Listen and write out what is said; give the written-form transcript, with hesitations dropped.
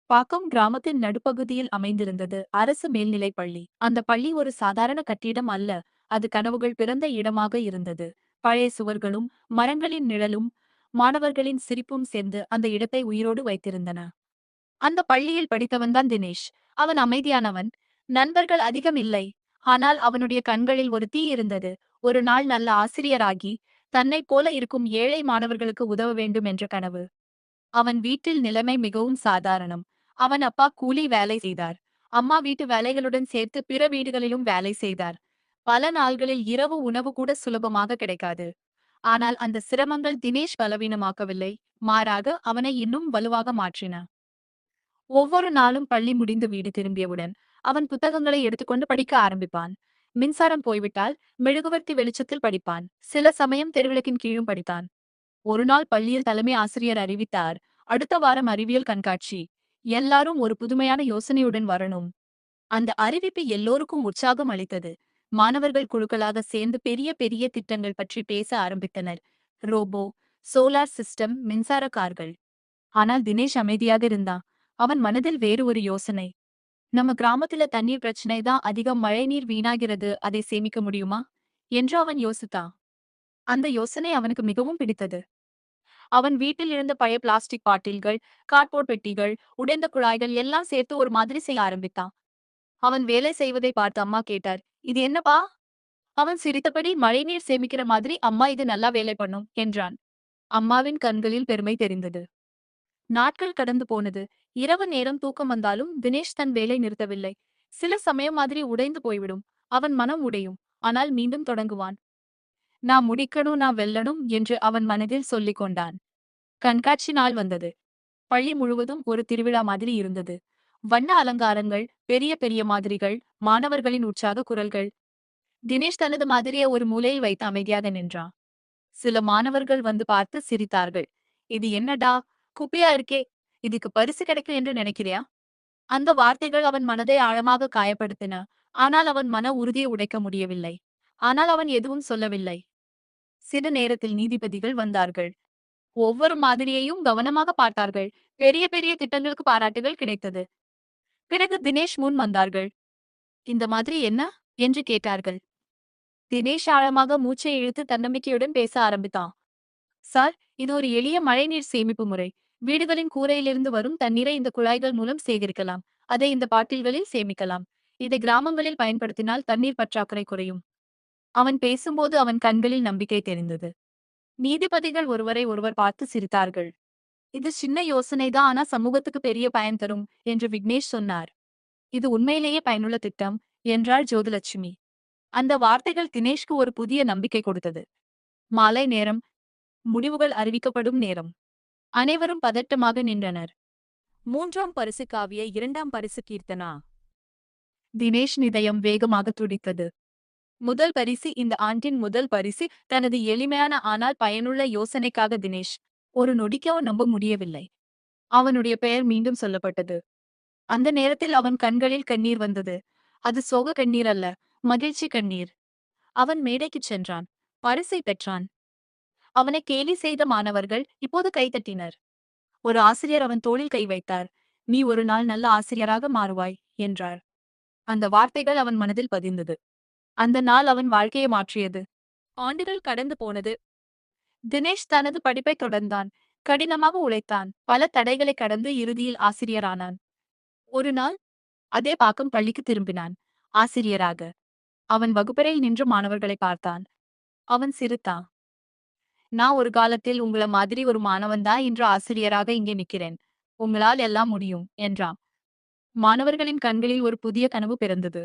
பாக்கம் கிராமத்தின் நடுப்பகுதியில் அமைந்திருந்தது அரசு மேல்நிலைப் பள்ளி. அந்த பள்ளி ஒரு சாதாரண கட்டிடம் அல்ல, அது கனவுகள் பிறந்த இடமாக இருந்தது. பழைய சுவர்களும் மரங்களின் நிழலும் மாணவர்களின் சிரிப்பும் சேர்ந்து அந்த இடத்தை உயிரோடு வைத்திருந்தன. அந்த பள்ளியில் படித்தவன்தான் தினேஷ். அவன் அமைதியானவன், நண்பர்கள் அதிகம் இல்லை. ஆனால் அவனுடைய கண்களில் ஒரு தீ இருந்தது. ஒரு நாள் நல்ல ஆசிரியராகி தன்னைப் போல இருக்கும் ஏழை மாணவர்களுக்கு உதவ வேண்டும் என்ற கனவு. அவன் வீட்டில் நிலைமை மிகவும் சாதாரணம். அவன் அப்பா கூலி வேலை செய்தார். அம்மா வீட்டு வேலைகளுடன் சேர்த்து பிற வீடுகளிலும் வேலை செய்தார். பல நாள்களில் இரவு உணவு கூட சுலபமாக கிடைக்காது. ஆனால் அந்த சிரமங்கள் தினேஷ் பலவீனமாக்கவில்லை, மாறாக அவனை இன்னும் வலுவாக மாற்றின. ஒவ்வொரு நாளும் பள்ளி முடிந்து வீடு திரும்பியவுடன் அவன் புத்தகங்களை எடுத்துக்கொண்டு படிக்க ஆரம்பிப்பான். மின்சாரம் போய்விட்டால் மெழுகுவர்த்தி வெளிச்சத்தில் படிப்பான். சில சமயம் தெருவிளக்கின் கீழும் படித்தான். ஒரு நாள் பள்ளியில் தலைமை ஆசிரியர் அறிவித்தார், அடுத்த வாரம் அறிவியல் கண்காட்சி. எல்லாரும் ஒரு புதுமையான யோசனையுடன் வரணும். அந்த அறிவிப்பு எல்லோருக்கும் உற்சாகம் அளித்தது. மாணவர்கள் குழுக்களாக சேர்ந்து பெரிய பெரிய திட்டங்கள் பற்றி பேச ஆரம்பித்தனர். ரோபோ, சோலார் சிஸ்டம், மின்சார கார்கள். ஆனால் தினேஷ் அமைதியாக இருந்தான். அவன் மனதில் வேறு ஒரு யோசனை. நம்ம கிராமத்துல தண்ணீர் பிரச்சனை தான் அதிகம், மழைநீர் வீணாகிறது, அதை சேமிக்க முடியுமா என்று அவன் யோசித்தான். அந்த யோசனை அவனுக்கு மிகவும் பிடித்தது. அவன் வீட்டில் இருந்த பழைய பிளாஸ்டிக் பாட்டில்கள், கார்ட்போர்ட் பெட்டிகள், உடைந்த குழாய்கள் எல்லாம் சேர்த்து ஒரு மாதிரி செய்ய ஆரம்பித்தான். அவன் வேலை செய்வதை பார்த்து அம்மா கேட்டார், இது என்னப்பா? அவன் சிரித்தபடி, மழைநீர் சேமிக்கிற மாதிரி அம்மா, இது நல்லா வேலை பண்ணும் என்றான். அம்மாவின் கண்களில் பெருமை தெரிந்தது. நாட்கள் கடந்து போனது. இரவு நேரம் தூக்கம் வந்தாலும் தினேஷ் தன் வேலை நிறுத்தவில்லை. சில சமயம் மாதிரி உடைந்து போய்விடும். அவன் மனம் உடையும். ஆனால் மீண்டும் தொடங்குவான். நான் முடிக்கணும், நான் வெல்லணும் என்று அவன் மனதில் சொல்லிக் கொண்டான். கண்காட்சி நாள் வந்தது. பள்ளி முழுவதும் ஒரு திருவிழா மாதிரி இருந்தது. வண்ண அலங்காரங்கள், பெரிய பெரிய மாதிரிகள், மாணவர்களின் உற்சாக குரல்கள். தினேஷ் தனது மாதிரியை ஒரு மூலையில் வைத்து அமைதியாக நின்றான். சில மாணவர்கள் வந்து பார்த்து சிரித்தார்கள். இது என்னடா, குப்பையா இருக்கே, இதுக்கு பரிசு கிடைக்கும் என்று நினைக்கிறியா? அந்த வார்த்தைகள் அவன் மனதை ஆழமாக காயப்படுத்தின. ஆனால் அவன் மன உறுதியை உடைக்க முடியவில்லை. ஆனால் அவன் எதுவும் சொல்லவில்லை. சில நேரத்தில் நீதிபதிகள் வந்தார்கள். ஒவ்வொரு மாதிரியையும் கவனமாக பார்த்தார்கள். பெரிய பெரிய திட்டங்களுக்கு பாராட்டுகள் கிடைத்தது. பிறகு தினேஷ் முன் வந்தார்கள். இந்த மாதிரி என்ன என்று கேட்டார்கள். தினேஷ் ஆழமாக மூச்சை இழுத்து தன்னம்பிக்கையுடன் பேச ஆரம்பித்தான். சார், இது ஒரு எளிய மழைநீர் சேமிப்பு முறை. வீடுகளின் கூரையிலிருந்து வரும் தண்ணீரை இந்த குழாய்கள் மூலம் சேகரிக்கலாம். அதை இந்த பாட்டில்களில் சேமிக்கலாம். இதை கிராமங்களில் பயன்படுத்தினால் தண்ணீர் பற்றாக்குறை குறையும். அவன் பேசும்போது அவன் கண்களில் நம்பிக்கை தெரிந்தது. நீதிபதிகள் ஒருவரை ஒருவர் பார்த்து சிரித்தார்கள். இது சின்ன யோசனைதான், ஆனா சமூகத்துக்கு பெரிய பயன் தரும் என்று விக்னேஷ் சொன்னார். இது உண்மையிலேயே பயனுள்ள திட்டம் என்றாள் ஜோதிலட்சுமி. அந்த வார்த்தைகள் தினேஷ்க்கு ஒரு புதிய நம்பிக்கை கொடுத்தது. மாலை நேரம். முடிவுகள் அறிவிக்கப்படும் நேரம். அனைவரும் பதட்டமாக நின்றனர். 3ஆம் பரிசு காவிய, 2ஆம் பரிசு கீர்த்தனா. தினேஷ் இதயம் வேகமாக துடித்தது. முதல் பரிசு, இந்த ஆண்டின் முதல் பரிசு, தனது எளிமையான ஆனால் பயனுள்ள யோசனைக்காக. தினேஷ் ஒரு நொடிக்கோ நம்ப முடியவில்லை. அவனுடைய பெயர் மீண்டும் சொல்லப்பட்டது. அந்த நேரத்தில் அவன் கண்களில் கண்ணீர் வந்தது. அது சோக கண்ணீர் அல்ல, மகிழ்ச்சி கண்ணீர். அவன் மேடைக்குச் சென்றான். பரிசை பெற்றான். அவனை கேலி செய்த மாணவர்கள் இப்போது கைதட்டினர். ஒரு ஆசிரியர் அவன் தோளில் கை வைத்தார். நீ ஒரு நாள் நல்ல ஆசிரியராக மாறுவாய் என்றார். அந்த வார்த்தைகள் அவன் மனதில் பதிந்தது. அந்த நாள் அவன் வாழ்க்கையை மாற்றியது. ஆண்டுகள் கடந்து போனது. தினேஷ் தனது படிப்பை தொடர்ந்தான். கடினமாக உழைத்தான். பல தடைகளை கடந்து இறுதியில் ஆசிரியரானான். ஒரு நாள் அதே பாக்கம் பள்ளிக்கு திரும்பினான். ஆசிரியராக. அவன் வகுப்பறையில் நின்று மாணவர்களை பார்த்தான். அவன் சிரித்தான். நான் ஒரு காலத்தில் உங்கள மாதிரி ஒரு மாணவன்தான் இன்று ஆசிரியராக இங்கே நிக்கிறேன். உங்களால் எல்லாம் முடியும் என்றான். மாணவர்களின் கண்களில் ஒரு புதிய கனவு பிறந்தது.